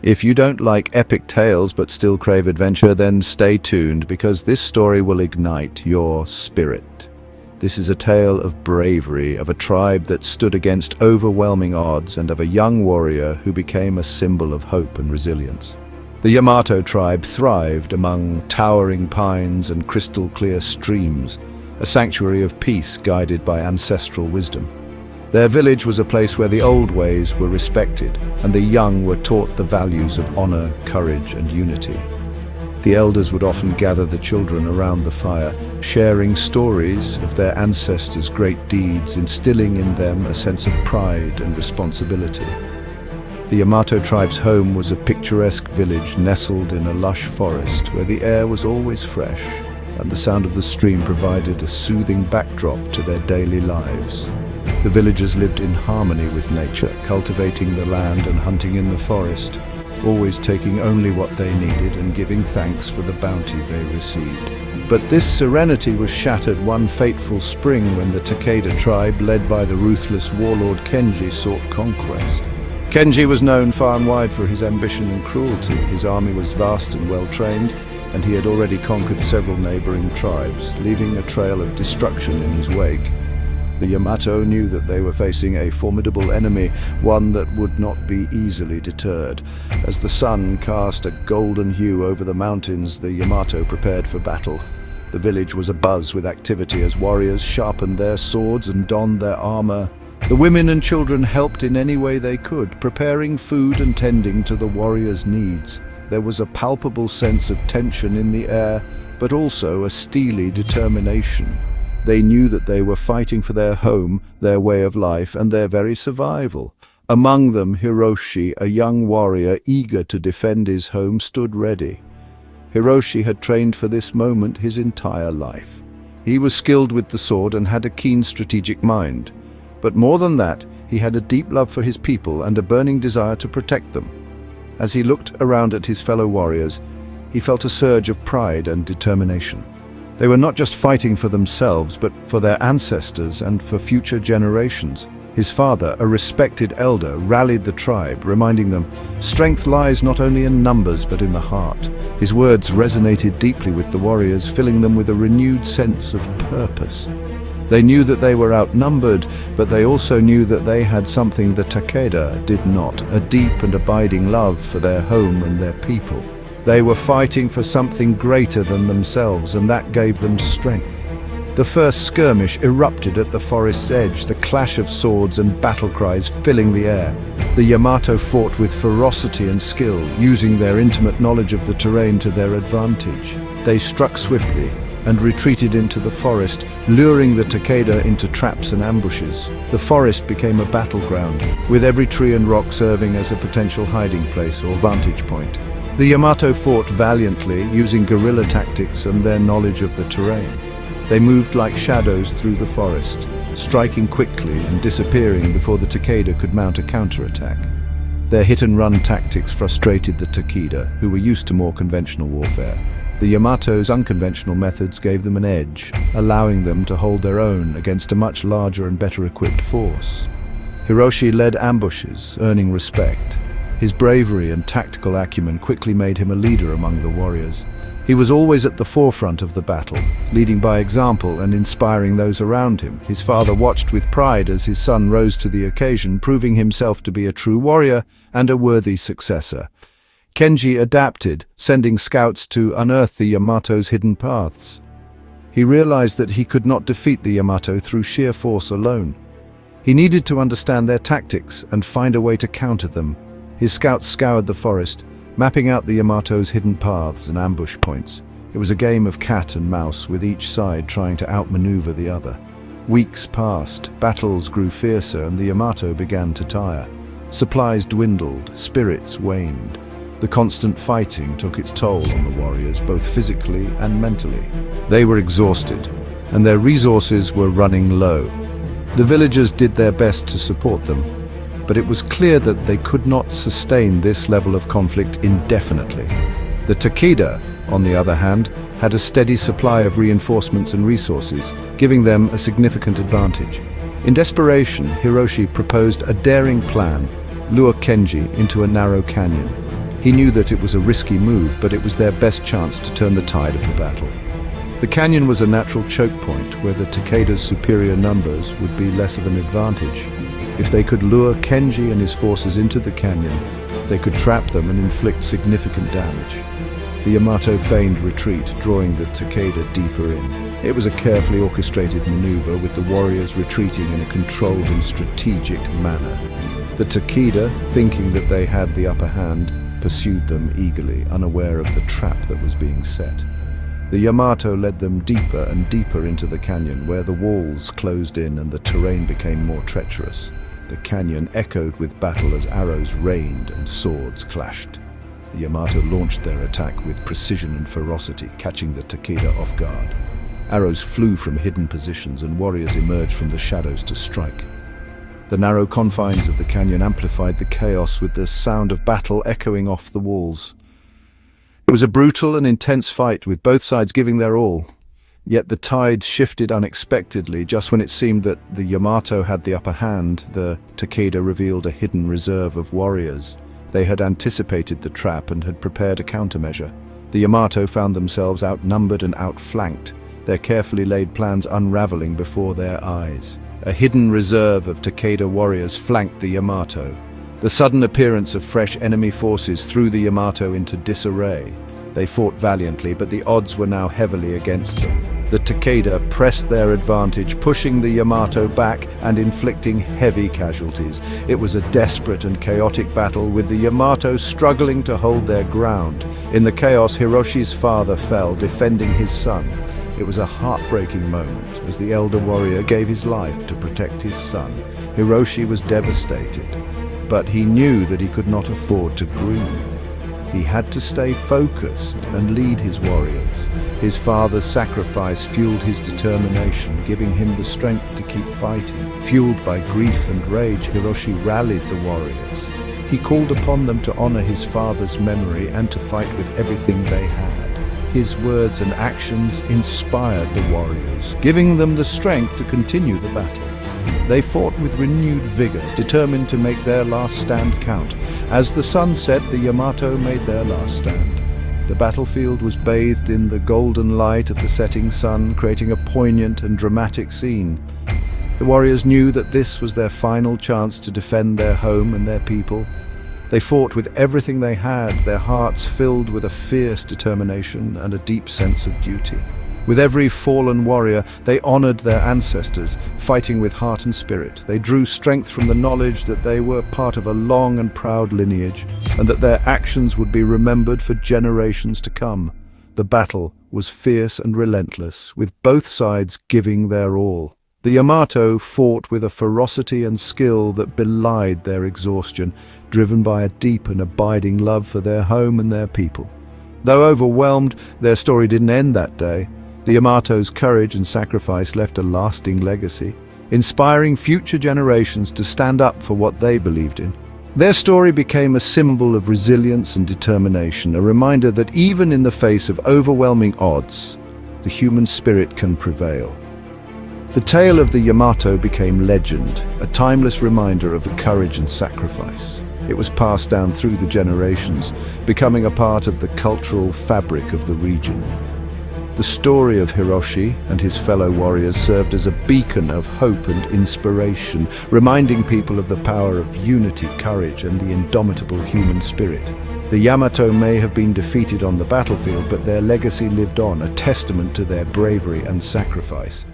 If you don't like epic tales but still crave adventure, then stay tuned because this story will ignite your spirit. This is a tale of bravery, of a tribe that stood against overwhelming odds, and of a young warrior who became a symbol of hope and resilience. The Yamato tribe thrived among towering pines and crystal-clear streams, a sanctuary of peace guided by ancestral wisdom. Their village was a place where the old ways were respected, and the young were taught the values of honor, courage, and unity. The elders would often gather the children around the fire, sharing stories of their ancestors' great deeds, instilling in them a sense of pride and responsibility. The Yamato tribe's home was a picturesque village nestled in a lush forest where the air was always fresh, and the sound of the stream provided a soothing backdrop to their daily lives. The villagers lived in harmony with nature, cultivating the land and hunting in the forest, always taking only what they needed and giving thanks for the bounty they received. But this serenity was shattered one fateful spring when the Takeda tribe, led by the ruthless warlord Kenji, sought conquest. Kenji was known far and wide for his ambition and cruelty. His army was vast and well-trained, and he had already conquered several neighboring tribes, leaving a trail of destruction in his wake. The Yamato knew that they were facing a formidable enemy, one that would not be easily deterred. As the sun cast a golden hue over the mountains, the Yamato prepared for battle. The village was abuzz with activity as warriors sharpened their swords and donned their armor. The women and children helped in any way they could, preparing food and tending to the warriors' needs. There was a palpable sense of tension in the air, but also a steely determination. They knew that they were fighting for their home, their way of life, and their very survival. Among them, Hiroshi, a young warrior eager to defend his home, stood ready. Hiroshi had trained for this moment his entire life. He was skilled with the sword and had a keen strategic mind. But more than that, he had a deep love for his people and a burning desire to protect them. As he looked around at his fellow warriors, he felt a surge of pride and determination. They were not just fighting for themselves, but for their ancestors and for future generations. His father, a respected elder, rallied the tribe, reminding them, "Strength lies not only in numbers, but in the heart." His words resonated deeply with the warriors, filling them with a renewed sense of purpose. They knew that they were outnumbered, but they also knew that they had something the Takeda did not, a deep and abiding love for their home and their people. They were fighting for something greater than themselves, and that gave them strength. The first skirmish erupted at the forest's edge, the clash of swords and battle cries filling the air. The Yamato fought with ferocity and skill, using their intimate knowledge of the terrain to their advantage. They struck swiftly and retreated into the forest, luring the Takeda into traps and ambushes. The forest became a battleground, with every tree and rock serving as a potential hiding place or vantage point. The Yamato fought valiantly, using guerrilla tactics and their knowledge of the terrain. They moved like shadows through the forest, striking quickly and disappearing before the Takeda could mount a counterattack. Their hit-and-run tactics frustrated the Takeda, who were used to more conventional warfare. The Yamato's unconventional methods gave them an edge, allowing them to hold their own against a much larger and better-equipped force. Hiroshi led ambushes, earning respect. His bravery and tactical acumen quickly made him a leader among the warriors. He was always at the forefront of the battle, leading by example and inspiring those around him. His father watched with pride as his son rose to the occasion, proving himself to be a true warrior and a worthy successor. Kenji adapted, sending scouts to unearth the Yamato's hidden paths. He realized that he could not defeat the Yamato through sheer force alone. He needed to understand their tactics and find a way to counter them. His scouts scoured the forest, mapping out the Yamato's hidden paths and ambush points. It was a game of cat and mouse, with each side trying to outmaneuver the other. Weeks passed, battles grew fiercer, and the Yamato began to tire. Supplies dwindled, spirits waned. The constant fighting took its toll on the warriors, both physically and mentally. They were exhausted, and their resources were running low. The villagers did their best to support them, but it was clear that they could not sustain this level of conflict indefinitely. The Takeda, on the other hand, had a steady supply of reinforcements and resources, giving them a significant advantage. In desperation, Hiroshi proposed a daring plan: lure Kenji into a narrow canyon. He knew that it was a risky move, but it was their best chance to turn the tide of the battle. The canyon was a natural choke point where the Takeda's superior numbers would be less of an advantage. If they could lure Kenji and his forces into the canyon, they could trap them and inflict significant damage. The Yamato feigned retreat, drawing the Takeda deeper in. It was a carefully orchestrated maneuver, with the warriors retreating in a controlled and strategic manner. The Takeda, thinking that they had the upper hand, pursued them eagerly, unaware of the trap that was being set. The Yamato led them deeper and deeper into the canyon, where the walls closed in and the terrain became more treacherous. The canyon echoed with battle as arrows rained and swords clashed. The Yamato launched their attack with precision and ferocity, catching the Takeda off guard. Arrows flew from hidden positions and warriors emerged from the shadows to strike. The narrow confines of the canyon amplified the chaos, with the sound of battle echoing off the walls. It was a brutal and intense fight, with both sides giving their all. Yet the tide shifted unexpectedly. Just when it seemed that the Yamato had the upper hand, the Takeda revealed a hidden reserve of warriors. They had anticipated the trap and had prepared a countermeasure. The Yamato found themselves outnumbered and outflanked, their carefully laid plans unraveling before their eyes. A hidden reserve of Takeda warriors flanked the Yamato. The sudden appearance of fresh enemy forces threw the Yamato into disarray. They fought valiantly, but the odds were now heavily against them. The Takeda pressed their advantage, pushing the Yamato back and inflicting heavy casualties. It was a desperate and chaotic battle, with the Yamato struggling to hold their ground. In the chaos, Hiroshi's father fell, defending his son. It was a heartbreaking moment as the elder warrior gave his life to protect his son. Hiroshi was devastated, but he knew that he could not afford to grieve. He had to stay focused and lead his warriors. His father's sacrifice fueled his determination, giving him the strength to keep fighting. Fueled by grief and rage, Hiroshi rallied the warriors. He called upon them to honor his father's memory and to fight with everything they had. His words and actions inspired the warriors, giving them the strength to continue the battle. They fought with renewed vigor, determined to make their last stand count. As the sun set, the Yamato made their last stand. The battlefield was bathed in the golden light of the setting sun, creating a poignant and dramatic scene. The warriors knew that this was their final chance to defend their home and their people. They fought with everything they had, their hearts filled with a fierce determination and a deep sense of duty. With every fallen warrior, they honored their ancestors, fighting with heart and spirit. They drew strength from the knowledge that they were part of a long and proud lineage, and that their actions would be remembered for generations to come. The battle was fierce and relentless, with both sides giving their all. The Yamato fought with a ferocity and skill that belied their exhaustion, driven by a deep and abiding love for their home and their people. Though overwhelmed, their story didn't end that day. The Yamato's courage and sacrifice left a lasting legacy, inspiring future generations to stand up for what they believed in. Their story became a symbol of resilience and determination, a reminder that even in the face of overwhelming odds, the human spirit can prevail. The tale of the Yamato became legend, a timeless reminder of the courage and sacrifice. It was passed down through the generations, becoming a part of the cultural fabric of the region. The story of Hiroshi and his fellow warriors served as a beacon of hope and inspiration, reminding people of the power of unity, courage, and the indomitable human spirit. The Yamato may have been defeated on the battlefield, but their legacy lived on, a testament to their bravery and sacrifice.